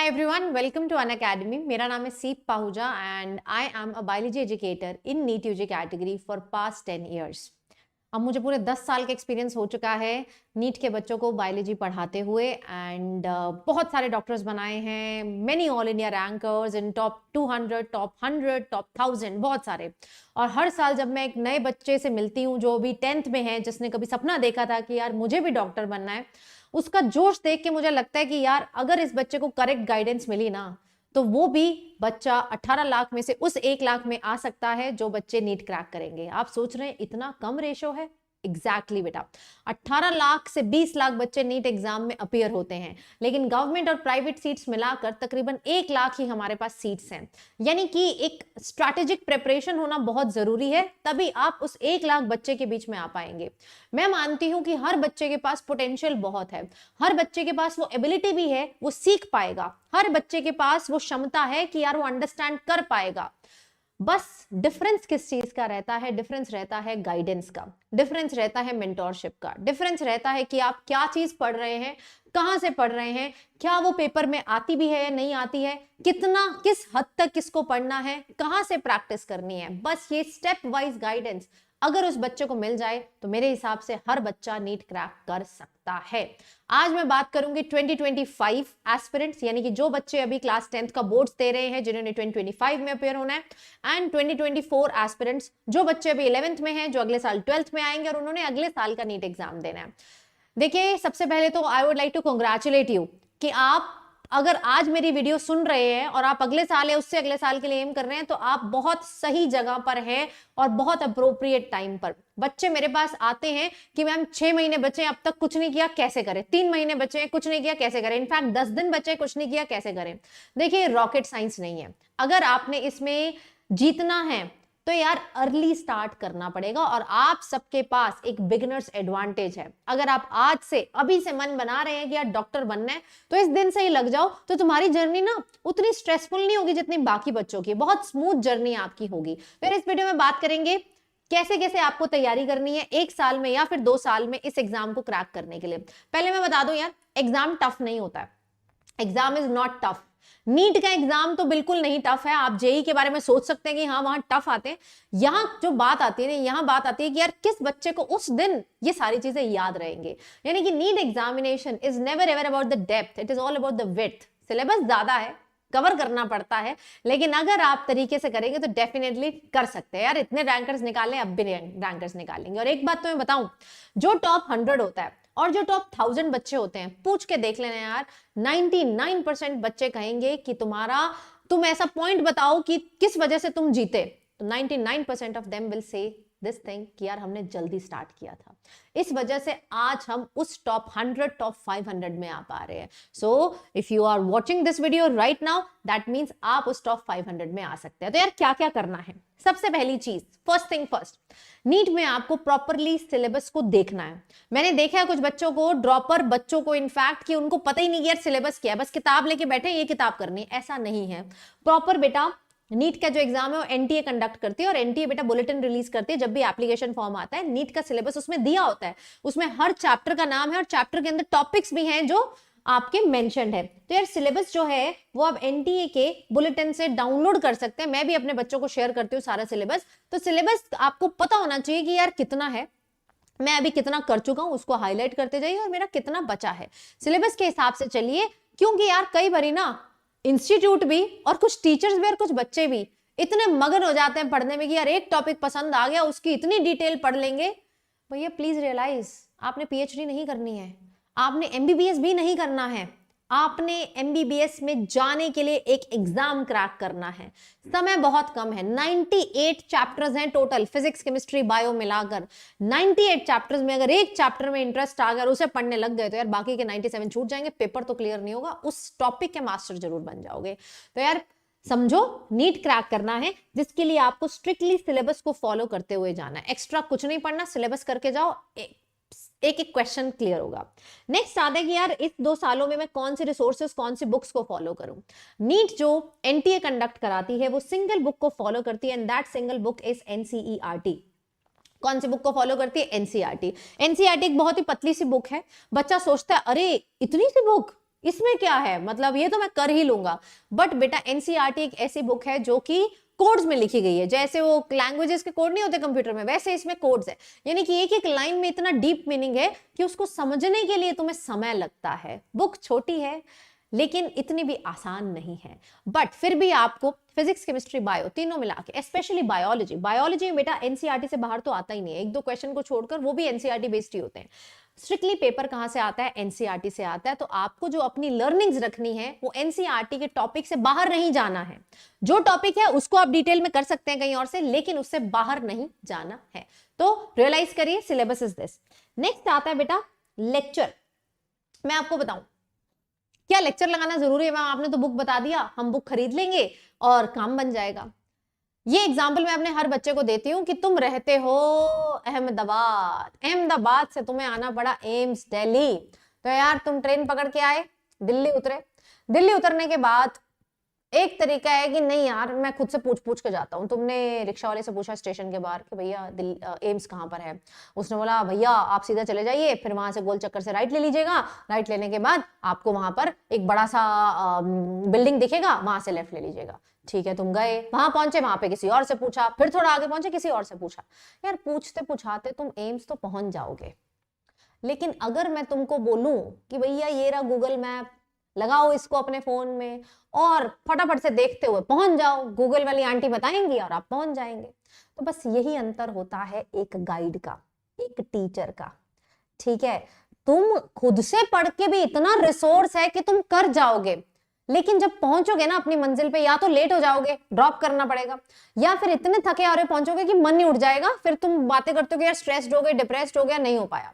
Hi everyone, welcome to Unacademy. मेरा नाम है सीप Pahuja and I am a biology educator in NEET UG category for past 10 years. अब मुझे पूरे 10 साल का एक्सपीरियंस हो चुका है नीट के बच्चों को बायोलॉजी पढ़ाते हुए एंड बहुत सारे डॉक्टर्स बनाए हैं, मेनी ऑल इंडिया रैंकर्स इन टॉप 200, टॉप 100, टॉप 1000, बहुत सारे। और हर साल जब मैं एक नए बच्चे से मिलती हूँ जो अभी 10th में है, जिसने कभी सपना देखा था कि यार मुझे भी डॉक्टर बनना है, उसका जोश देख के मुझे लगता है कि यार अगर इस बच्चे को करेक्ट गाइडेंस मिली ना तो वो भी बच्चा 18 लाख में से उस 1 लाख में आ सकता है जो बच्चे नीट क्रैक करेंगे। आप सोच रहे हैं इतना कम रेशो है? एग्जैक्टली बेटा, 18 लाख से 20 लाख बच्चे नीट एग्जाम में अपीयर होते हैं, लेकिन गवर्नमेंट और प्राइवेट सीट्स मिलाकर तकरीबन 1 लाख ही हमारे पास सीट्स हैं। यानी कि एक स्ट्रैटेजिक प्रिपरेशन होना बहुत जरूरी है, तभी आप उस 1 लाख बच्चे के बीच में आ पाएंगे। मैं मानती हूं कि हर बच्चे के पास पोटेंशियल बहुत है, हर बच्चे के पास वो एबिलिटी भी है, वो सीख पाएगा, हर बच्चे के पास वो क्षमता है कि यार वो अंडरस्टैंड कर पाएगा। बस डिफरेंस किस चीज का रहता है? डिफरेंस रहता है गाइडेंस का, डिफरेंस रहता है मेंटोरशिप का, डिफरेंस रहता है कि आप क्या चीज पढ़ रहे हैं, कहां से पढ़ रहे हैं, क्या वो पेपर में आती भी है या नहीं आती है, कितना किस हद तक किसको पढ़ना है, कहां से प्रैक्टिस करनी है। बस ये स्टेप वाइज गाइडेंस अगर उस बच्चे को मिल जाए तो मेरे हिसाब से हर बच्चा नीट क्रैक कर सकता है। आज मैं बात करूंगी 2025 एस्पिरेंट्स, यानी कि जो बच्चे अभी क्लास 10th का बोर्ड्स दे रहे हैं, जिन्होंने 2025 में अपेयर होना है, एंड 2024 एस्पिरेंट्स, जो बच्चे अभी 11th में हैं, जो अगले साल 12th में आएंगे और उन्होंने अगले साल का नीट एग्जाम देना है। देखिए, सबसे पहले तो I would like to congratulate you कि आप अगर आज मेरी वीडियो सुन रहे हैं और आप अगले साल या उससे अगले साल के लिए एम कर रहे हैं तो आप बहुत सही जगह पर हैं और बहुत अप्रोप्रिएट टाइम पर। बच्चे मेरे पास आते हैं कि मैम 6 महीने बचे अब तक कुछ नहीं किया, कैसे करें? 3 महीने बचे कुछ नहीं किया, कैसे करें? इनफैक्ट 10 दिन बचे कुछ नहीं किया, कैसे करें? देखिए, रॉकेट साइंस नहीं है। अगर आपने इसमें जीतना है तो यार अर्ली स्टार्ट करना पड़ेगा और आप सबके पास एक बिगिनर्स एडवांटेज है। अगर आप आज से अभी से मन बना रहे हैं कि यार डॉक्टर बनना है तो इस दिन से ही लग जाओ, तो तुम्हारी जर्नी ना उतनी स्ट्रेसफुल नहीं होगी जितनी बाकी बच्चों की, बहुत स्मूथ जर्नी आपकी होगी। फिर इस वीडियो में बात करेंगे कैसे कैसे आपको तैयारी करनी है 1 साल में या फिर 2 साल में इस एग्जाम को क्रैक करने के लिए। पहले मैं बता दूं यार, एग्जाम टफ नहीं होता है, exam is not tough. NEET का एग्जाम तो बिल्कुल नहीं टफ है। आप जेई के बारे में सोच सकते हैं कि हाँ वहां टफ आते हैं, यहां जो बात आती है ना, यहां बात आती है कि यार किस बच्चे को उस दिन ये सारी चीजें याद रहेंगे। यानी कि NEET examination is never ever about the depth, it is all about the width. Syllabus ज्यादा है, कवर करना पड़ता है, लेकिन अगर आप तरीके से करेंगे तो डेफिनेटली कर सकते हैं। यार इतने रैंकर्स निकाले, अब भी रैंकर्स निकालेंगे। और एक बात तो मैं बताऊं, जो टॉप 100 होता है और जो टॉप 1000 बच्चे होते हैं, पूछ के देख लेना यार, 99% बच्चे कहेंगे कि तुम ऐसा पॉइंट बताओ कि किस वजह से तुम जीते, तो 99% of them will say this thing कि यार हमने जल्दी स्टार्ट किया था, इस वजह से आज हम उस टॉप 100, टॉप 500 में आ पा रहे हैं। So if you are watching this video right now, that means आप उस टॉप 500 में आ सकते हैं। तो यार क्या क्या करना है? सबसे पहली चीज, फर्स्ट थिंग फर्स्ट, नीट में आपको प्रॉपरली सिलेबस को देखना है। मैंने देखा है कुछ बच्चों को, ड्रॉपर बच्चों को इनफैक्ट, कि उनको पता ही नहीं यार सिलेबस क्या है, बस किताब लेके बैठे ये किताब करनी है। ऐसा नहीं है। प्रॉपर बेटा नीट का जो एग्जाम है वो एनटीए कंडक्ट करती है और एनटीए बेटा बुलेटिन रिलीज करती है जब भी एप्लीकेशन फॉर्म आता है। नीट का सिलेबस उसमें दिया होता है, उसमें हर चैप्टर का नाम है और चैप्टर के अंदर टॉपिक्स भी हैं जो आपके मेंशन्ड है। तो यार सिलेबस जो है वो आप एनटीए के बुलेटिन से डाउनलोड कर सकते हैं। मैं भी अपने बच्चों को शेयर करती हूँ सारा सिलेबस। तो सिलेबस आपको पता होना चाहिए कि यार कितना है, मैं अभी कितना कर चुका हूं, उसको हाईलाइट करते जाइए, और मेरा कितना बचा है। सिलेबस के हिसाब से चलिए, क्योंकि यार कई बारी ना इंस्टीट्यूट भी और कुछ टीचर्स भी और कुछ बच्चे भी इतने मगन हो जाते हैं पढ़ने में कि यार एक टॉपिक पसंद आ गया, उसकी इतनी डिटेल पढ़ लेंगे। भैया प्लीज रियलाइज, आपने पीएचडी नहीं करनी है, आपने एमबीबीएस भी नहीं करना है, आपने एमबीबीएस में जाने के लिए एक एग्जाम क्रैक करना है। समय बहुत कम है, 98 चैप्टर्स हैं टोटल, फिजिक्स केमिस्ट्री बायो मिलाकर। 98 चैप्टर्स में अगर एक चैप्टर में इंटरेस्ट आ गया, उसे पढ़ने लग गए, तो यार बाकी के 97 छूट जाएंगे, पेपर तो क्लियर नहीं होगा, उस टॉपिक के मास्टर जरूर बन जाओगे। तो यार समझो, नीट क्रैक करना है जिसके लिए आपको स्ट्रिक्टली सिलेबस को फॉलो करते हुए जाना है। एक्स्ट्रा कुछ नहीं पढ़ना, सिलेबस करके जाओ, एक एक क्वेश्चन क्लियर होगा। नेक्स्ट आता है कि यार इस 2 सालों में मैं कौन से रिसोर्सेज, कौन सी बुक्स को फॉलो करूं। नीट जो एनटीए कंडक्ट कराती है वो सिंगल बुक को फॉलो करती है, and that single book is NCERT. कौन सी बुक को फॉलो करती है? एनसीईआरटी। एनसीईआरटी एक बहुत ही पतली सी बुक है। बच्चा सोचता है अरे इतनी सी बुक, इसमें क्या है, मतलब ये तो मैं कर ही लूंगा। बट बेटा एनसीईआरटी एक ऐसी बुक है जो कि कोड्स में लिखी गई है, जैसे वो लैंग्वेजेस के कोड नहीं होते कंप्यूटर में, वैसे इसमें कोड्स है। यानी कि एक एक लाइन में इतना डीप मीनिंग है कि उसको समझने के लिए तुम्हें समय लगता है। बुक छोटी है लेकिन इतनी भी आसान नहीं है, बट फिर भी आपको फिजिक्स केमिस्ट्री बायो तीनों मिला के, स्पेशली बायोलॉजी में बेटा एनसीईआरटी से बाहर तो आता ही नहीं है, एक दो क्वेश्चन को छोड़कर वो भी एनसीईआरटी बेस्ड ही होते हैं। स्ट्रिक्टली पेपर कहां से आता है, एनसीईआरटी से आता है। तो आपको जो अपनी लर्निंग्स रखनी है वो एनसीईआरटी के टॉपिक से बाहर नहीं जाना है। जो टॉपिक है उसको आप डिटेल में कर सकते हैं कहीं और से, लेकिन उससे बाहर नहीं जाना है। तो रियलाइज करिए, सिलेबस इज दिस। नेक्स्ट आता है बेटा लेक्चर। मैं आपको बताऊं क्या लेक्चर लगाना जरूरी है? मैम आपने तो बुक बता दिया, हम बुक खरीद लेंगे और काम बन जाएगा। ये एग्जाम्पल मैं अपने हर बच्चे को देती हूँ कि तुम रहते हो अहमदाबाद से तुम्हें आना पड़ा एम्स दिल्ली, तो यार तुम ट्रेन पकड़ के आए, दिल्ली उतरे। दिल्ली उतरने के बाद एक तरीका है कि नहीं यार मैं खुद से पूछ के जाता हूँ। तुमने रिक्शा वाले से पूछा स्टेशन के बाहर कि भैया एम्स कहाँ पर है, उसने बोला भैया आप सीधा चले जाइए, फिर वहां से गोल चक्कर से राइट ले लीजिएगा, राइट लेने के बाद आपको वहां पर एक बड़ा सा बिल्डिंग दिखेगा, वहां से लेफ्ट ले लीजिएगा। ठीक है, तुम गए, वहां पहुंचे, वहां पे किसी और से पूछा, फिर थोड़ा आगे पहुंचे, किसी और से पूछा। यार पूछते पूछाते तुम एम्स तो पहुंच जाओगे, लेकिन अगर मैं तुमको बोलूं कि भैया ये रहा गूगल मैप, लगाओ इसको अपने फोन में और फटाफट से देखते हुए पहुंच जाओ, गूगल वाली आंटी बताएंगी और आप पहुंच जाएंगे। तो बस यही अंतर होता है एक गाइड का, एक टीचर का। ठीक है, तुम खुद से पढ़ के भी इतना रिसोर्स है कि तुम कर जाओगे, लेकिन जब पहुंचोगे ना अपनी मंजिल पे, या तो लेट हो जाओगे, ड्रॉप करना पड़ेगा, या फिर इतने थके हारे पहुंचोगे कि मन नहीं उठ जाएगा, फिर तुम बातें करते हो कि यार स्ट्रेस्ड हो गए, डिप्रेस्ड हो गया, नहीं हो पाया।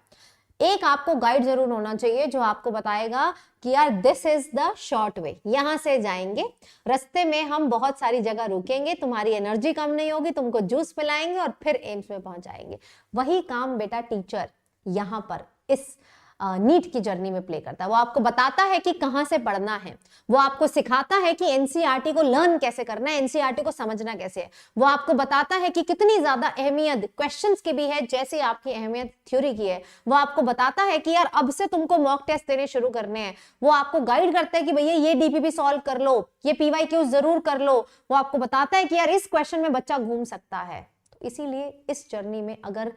एक आपको गाइड जरूर होना चाहिए जो आपको बताएगा कि यार this is the short way, यहां से जाएंगे, रास्ते में हम बहुत सारी जगह रुकेंगे, तुम्हारी एनर्जी कम नहीं होगी, तुमको जूस पिलाएंगे और फिर एम्स में पहुंचाएंगे। वही काम बेटा टीचर यहां पर इस नीट की जर्नी में प्ले करता है। वो आपको बताता है कि कहां से पढ़ना है, वो आपको सिखाता है कि एनसीईआरटी को लर्न कैसे करना है, एनसीईआरटी को समझना कैसे है, वो आपको बताता है कि कितनी ज्यादा अहमियत क्वेश्चंस की भी है जैसे आपकी अहमियत थ्योरी की है। वो आपको बताता है कि यार अब से तुमको मॉक टेस्ट देने शुरू करने हैं। वो आपको गाइड करता है कि भैया ये डीपीपी सॉल्व कर लो, ये पीवाईक्यूज जरूर कर लो। वो आपको बताता है कि यार इस क्वेश्चन में बच्चा घूम सकता है। तो इसीलिए इस जर्नी में अगर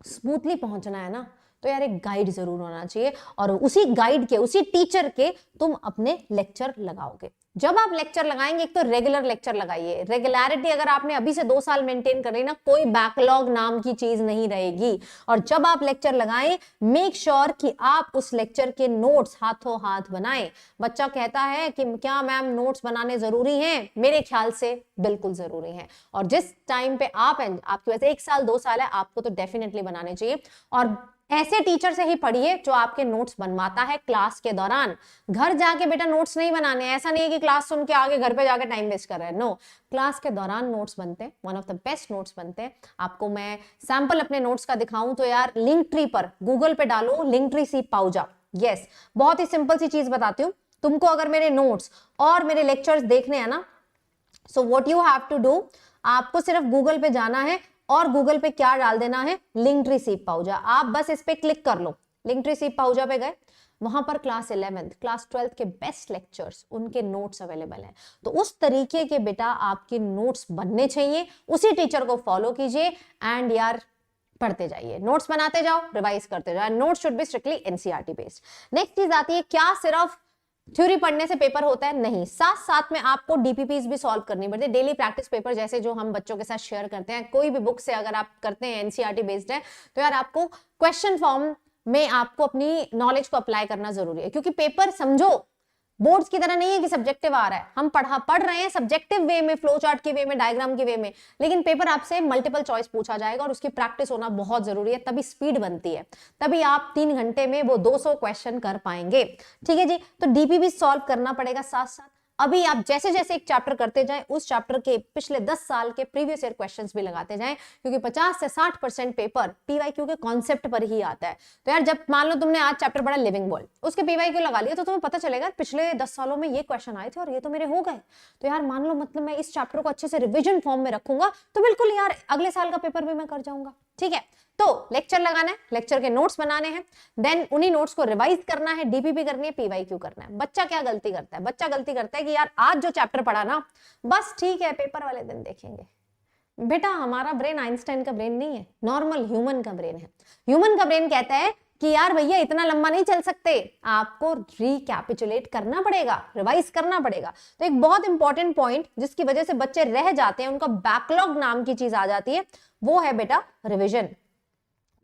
स्मूथली पहुंचना है ना, तो यार एक गाइड जरूर होना चाहिए, और उसी गाइड के, उसी टीचर के तुम अपने लेक्चर लगाओगे। जब आप लेक्चर लगाएंगे, एक तो रेगुलर लेक्चर लगाइए। रेगुलरिटी अगर आपने अभी से 2 साल मेंटेन कर रही ना, कोई बैकलॉग नाम की चीज नहीं रहेगी। और जब आप लेक्चर लगाएं, मेक श्योर कि आप उस लेक्चर के नोट्स हाथों हाथ बनाएं। बच्चा कहता है कि क्या मैम नोट्स बनाने जरूरी हैं? मेरे ख्याल से बिल्कुल जरूरी है। और जिस टाइम पे आपके वैसे 1 साल 2 साल है, आपको तो डेफिनेटली बनाने चाहिए। और ऐसे टीचर से ही पढ़िए जो आपके नोट्स बनवाता है क्लास के दौरान। घर जाके बेटा नोट्स नहीं बनाने, ऐसा नहीं है कि क्लास सुन के आगे घर पे जाके टाइम वेस्ट कर रहे हैं। नो, क्लास के दौरान नोट्स बनते हैं, one of the best notes बनते हैं। आपको मैं सैंपल अपने नोट्स का दिखाऊं तो यार लिंक ट्री पर गूगल पे डालो लिंक ट्री सी पाऊजा। यस, बहुत ही सिंपल सी चीज बताती हूँ तुमको। अगर मेरे नोट्स और मेरे लेक्चर्स देखने हैं ना, so what you have to do, आपको सिर्फ गूगल पे जाना है और गूगल पे क्या डाल देना है, लिंक ट्री सी पाऊजा। आप बस इस पे क्लिक कर लो, लिंक ट्री सी पाऊजा पे गए, वहां पर क्लास 11th क्लास 12th के बेस्ट लेक्चर्स, उनके नोट्स अवेलेबल हैं। तो उस तरीके के बेटा आपके नोट्स बनने चाहिए, उसी टीचर को फॉलो कीजिए एंड यार पढ़ते जाइए, नोट्स बनाते जाओ, रिवाइज करते जाओ। Notes should be strictly NCERT based. Next चीज आती है, क्या सिर्फ थ्योरी पढ़ने से पेपर होता है? नहीं, साथ साथ में आपको डीपीपीज भी सॉल्व करनी पड़ती है, डेली प्रैक्टिस पेपर जैसे जो हम बच्चों के साथ शेयर करते हैं। कोई भी बुक से अगर आप करते हैं एनसीईआरटी बेस्ड है, तो यार आपको क्वेश्चन फॉर्म में आपको अपनी नॉलेज को अप्लाई करना जरूरी है, क्योंकि पेपर समझो बोर्ड्स की तरह नहीं है कि सब्जेक्टिव आ रहा है। हम पढ़ रहे हैं सब्जेक्टिव वे में, फ्लो चार्ट के वे में, डायग्राम के वे में, लेकिन पेपर आपसे मल्टीपल चॉइस पूछा जाएगा और उसकी प्रैक्टिस होना बहुत जरूरी है, तभी स्पीड बनती है, तभी आप 3 घंटे में वो 200 क्वेश्चन कर पाएंगे। ठीक है जी, तो डीपीपी सॉल्व करना पड़ेगा साथ साथ। अभी आप जैसे जैसे एक चैप्टर करते जाएं, उस चैप्टर के पिछले 10 साल के प्रीवियस ईयर क्वेश्चंस भी लगाते जाएं, क्योंकि 50 से 60% पेपर पीवाईक्यू के कॉन्सेप्ट पर ही आता है। तो यार जब मान लो तुमने आज चैप्टर पढ़ा लिविंग वर्ल्ड, उसके पीवाईक्यू लगा लिया, तो तुम्हें पता चलेगा पिछले 10 सालों में ये क्वेश्चन आए थे और ये तो मेरे हो गए। तो यार मान लो मतलब मैं इस चैप्टर को अच्छे से रिविजन फॉर्म में रखूंगा, तो बिल्कुल यार अगले साल का पेपर भी मैं कर जाऊंगा। ठीक है। तो लेक्चर लगाना है, लेक्चर के नोट्स बनाने हैं, देन उन्हीं नोट्स को रिवाइज करना है, डीपीपी करनी है, पीवाईक्यू करना है। बच्चा क्या गलती करता है? बच्चा गलती करता है कि यार आज जो चैप्टर पढ़ा ना, बस ठीक है पेपर वाले दिन देखेंगे। बेटा हमारा ब्रेन आइंस्टाइन का ब्रेन नहीं है, नॉर्मल ह्यूमन का ब्रेन है। ह्यूमन का ब्रेन कहता है कि यार भैया इतना लंबा नहीं चल सकते, आपको रिकैपिचुलेट करना पड़ेगा, रिवाइज करना पड़ेगा। तो एक बहुत इंपॉर्टेंट पॉइंट जिसकी वजह से बच्चे रह जाते हैं, उनका बैकलॉग नाम की चीज आ जाती है, वो है बेटा रिविजन।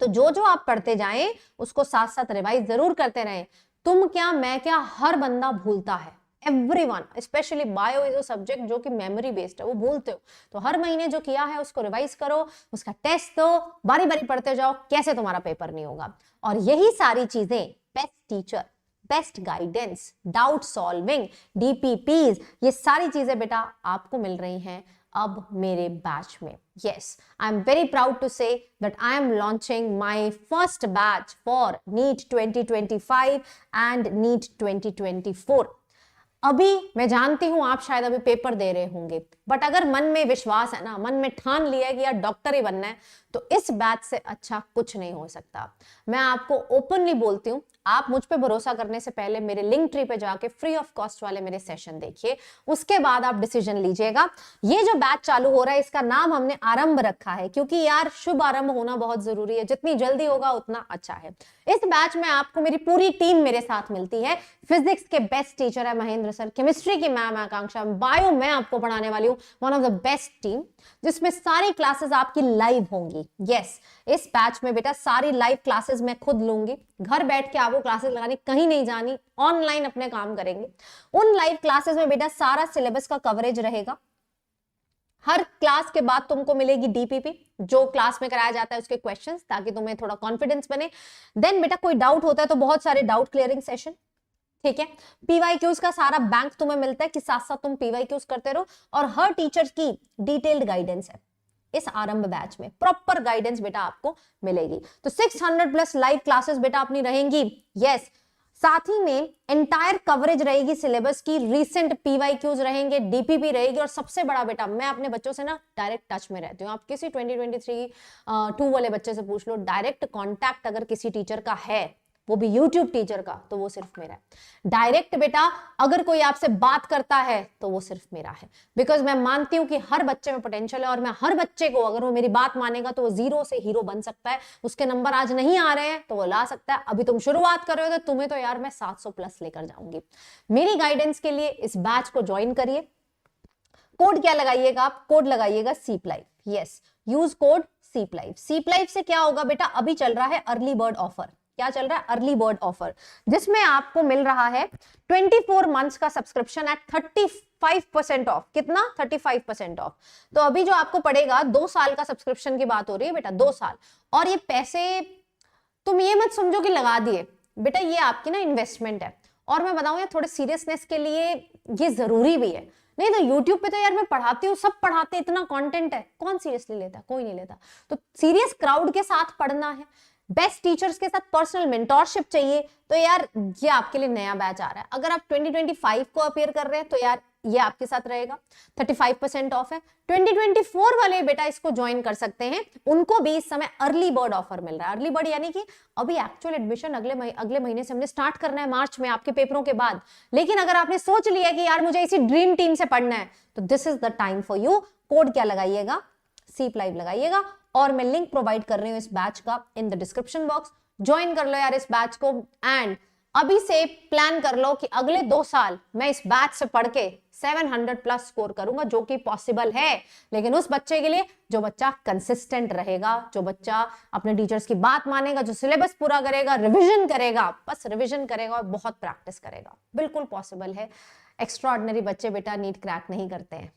तो जो जो आप पढ़ते जाएं उसको साथ साथ रिवाइज जरूर करते रहें। तुम क्या मैं क्या, हर बंदा भूलता है, everyone, specially bio is a subject जो कि मेमोरी बेस्ड है, वो भूलते हो। तो हर महीने जो किया है उसको रिवाइज करो, उसका टेस्ट दो, बारी बारी पढ़ते जाओ, कैसे तुम्हारा पेपर नहीं होगा। और यही सारी चीजें best teacher, best guidance, doubt solving, DPPs, ये सारी चीजें बेटा आपको मिल रही हैं अब मेरे बैच में। Yes, I am very proud to say that I am launching my first batch for NEET 2025 and NEET 2024. अभी मैं जानती हूं आप शायद अभी पेपर दे रहे होंगे, बट अगर मन में विश्वास है ना, मन में ठान लिया है कि यार डॉक्टर ही बनना है, तो इस बैच से अच्छा कुछ नहीं हो सकता। मैं आपको ओपनली बोलती हूं, आप मुझ पे भरोसा करने से पहले मेरे लिंक ट्री पे जाके फ्री ऑफ कॉस्ट वाले मेरे सेशन देखिए, उसके बाद आप डिसीजन लीजिएगा। ये जो बैच चालू हो रहा है इसका नाम हमने आरंभ रखा है, क्योंकि यार शुभ आरंभ होना बहुत जरूरी है, जितनी जल्दी होगा उतना अच्छा है। इस बैच में आपको मेरी पूरी टीम मेरे साथ मिलती है। फिजिक्स के बेस्ट टीचर है महेंद्र सर, केमिस्ट्री की मैम आकांक्षा, बायो मैं आपको पढ़ाने वाली हूँ, one of the best team, जिसमें सारी क्लासेस आपकी लाइव होंगी। यस, इस बैच में बेटा सारी लाइव क्लासेस मैं खुद लूंगी, घर बैठ के आपको क्लासेस लगानी, कहीं नहीं जानी, ऑनलाइन अपने काम करेंगे। उन लाइव क्लासेस में बेटा सारा सिलेबस का कवरेज रहेगा। हर क्लास के बाद तुमको मिलेगी डीपीपी, जो क्लास में कराया जाता है उसके क्वेश्चंस, ताकि तुम्हें थोड़ा कॉन्फिडेंस बने। देन बेटा कोई डाउट होता है तो बहुत सारे डाउट क्लियरिंग सेशन, ठीक है। पीवाईक्यूज का सारा बैंक तुम्हें मिलता है कि साथ साथ तुम पीवाईक्यूज करते रहो, और हर टीचर की डिटेल्ड गाइडेंस है इस आरंभ बैच में, प्रॉपर गाइडेंस बेटा आपको मिलेगी। तो 600 प्लस लाइव क्लासेस बेटा अपनी रहेंगी। यस, साथ ही में एंटायर कवरेज रहेगी सिलेबस की, रीसेंट पीवाईक्यूज रहेंगे, डीपीपी रहेगी, और सबसे बड़ा बेटा मैं अपने बच्चों से ना डायरेक्ट टच में रहती हूँ। आप किसी 2023-2 वाले बच्चे से पूछ लो, डायरेक्ट कॉन्टैक्ट अगर किसी टीचर का है, वो भी यूट्यूब टीचर का, तो वो सिर्फ मेरा है। डायरेक्ट बेटा अगर कोई आपसे बात करता है तो वो सिर्फ मेरा है, बिकॉज मैं मानती हूं कि हर बच्चे में पोटेंशियल है, और मैं हर बच्चे को, अगर वो मेरी बात मानेगा तो वो जीरो से हीरो बन सकता है। उसके नंबर आज नहीं आ रहे हैं तो वो ला सकता है। अभी तुम शुरुआत कर रहे हो तो तुम्हें तो यार मैं 700 प्लस लेकर जाऊंगी। मेरी गाइडेंस के लिए इस बैच को ज्वाइन करिए। कोड क्या लगाइएगा आप? कोड लगाइएगा सीपलाइव। यस, यूज कोड सीपलाइव। सीपलाइव से क्या होगा बेटा, अभी चल रहा है अर्ली बर्ड ऑफर। क्या चल रहा है? अर्ली बर्ड ऑफर, जिसमें आपको मिल रहा है 24 मंथ्स का सब्सक्रिप्शन एट 35% ऑफ। कितना? 35% ऑफ। तो अभी जो आपको पड़ेगा, 2 साल का सब्सक्रिप्शन की बात हो रही है बेटा, 2 साल। और ये पैसे तुम ये मत समझो कि लगा दिए बेटा, ये आपकी ना इन्वेस्टमेंट है। और मैं बताऊं यार, थोड़े सीरियसनेस के लिए ये जरूरी भी है। नहीं तो YouTube पे तो यार मैं पढ़ाती हूँ, सब पढ़ाते हैं, इतना कंटेंट है, कौन सीरियसली लेता? कोई नहीं लेता। तो सीरियस क्राउड के साथ पढ़ना है, बेस्ट टीचर्स के साथ पर्सनल मेंटोरशिप चाहिए, तो यार ये आपके लिए नया बैच आ रहा है। अगर आप 2025 को अपेयर कर रहे हैं तो यार ये आपके साथ रहेगा, 35% ऑफ है। 2024 वाले बेटा इसको ज्वाइन कर सकते हैं, उनको भी इस समय अर्ली बर्ड ऑफर मिल रहा है। अर्ली बर्ड यानी कि अभी एक्चुअल एडमिशन अगले महीने से हमने स्टार्ट करना है, मार्च में आपके पेपरों के बाद। लेकिन अगर आपने सोच लिया कि यार मुझे इसी ड्रीम टीम से पढ़ना है, तो this is the time for you. Code क्या लगाइएगा? सीपलाइव लगाइएगा, और मैं लिंक प्रोवाइड कर रही हूँ इस बैच का in the description box. Join कर लो यार इस बैच को, एंड अभी से प्लान कर लो कि अगले 2 साल मैं इस बैच से पढ़ के 700 प्लस स्कोर करूंगा, जो कि पॉसिबल है। लेकिन उस बच्चे के लिए जो बच्चा कंसिस्टेंट रहेगा, जो बच्चा अपने टीचर्स की बात मानेगा, जो सिलेबस पूरा करेगा, रिविजन करेगा, बस रिविजन करेगा और बहुत प्रैक्टिस करेगा, बिल्कुल पॉसिबल है। एक्स्ट्रा ऑर्डिनरी बच्चे बेटा नीट क्रैक नहीं करते हैं,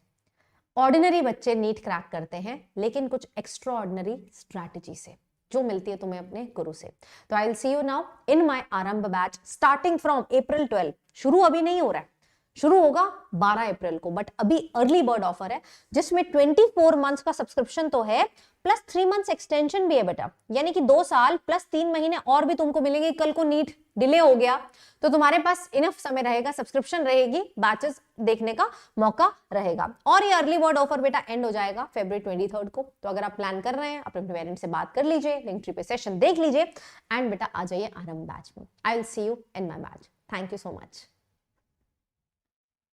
ऑर्डिनरी बच्चे नीट क्रैक करते हैं, लेकिन कुछ एक्स्ट्रा ऑर्डिनरी स्ट्रैटेजी से, जो मिलती है तुम्हें अपने गुरु से। तो I will see you now in my आरंभ बैच स्टार्टिंग फ्रॉम April 12। शुरू अभी नहीं हो रहा है, शुरू होगा 12 अप्रैल को, बट अभी अर्ली बर्ड ऑफर है जिसमें 24 मंथ्स का सब्सक्रिप्शन तो है प्लस 3 मंथ्स एक्सटेंशन भी है बेटा, यानी कि 2 साल प्लस 3 महीने और भी तुमको मिलेंगे। कल को नीट डिले हो गया तो तुम्हारे पास इनफ समय रहेगा, सब्सक्रिप्शन रहेगी, बैचेस देखने का मौका रहेगा। और ये अर्ली बर्ड ऑफर बेटा एंड हो जाएगा February 23 को। तो अगर आप प्लान कर रहे हैं अपने पेरेंट्स से बात कर लीजिए, लिंक्डइन पे सेशन देख लीजिए एंड बेटा आ जाइए आरंभ बैच में। I will see you in my batch. Thank you so much.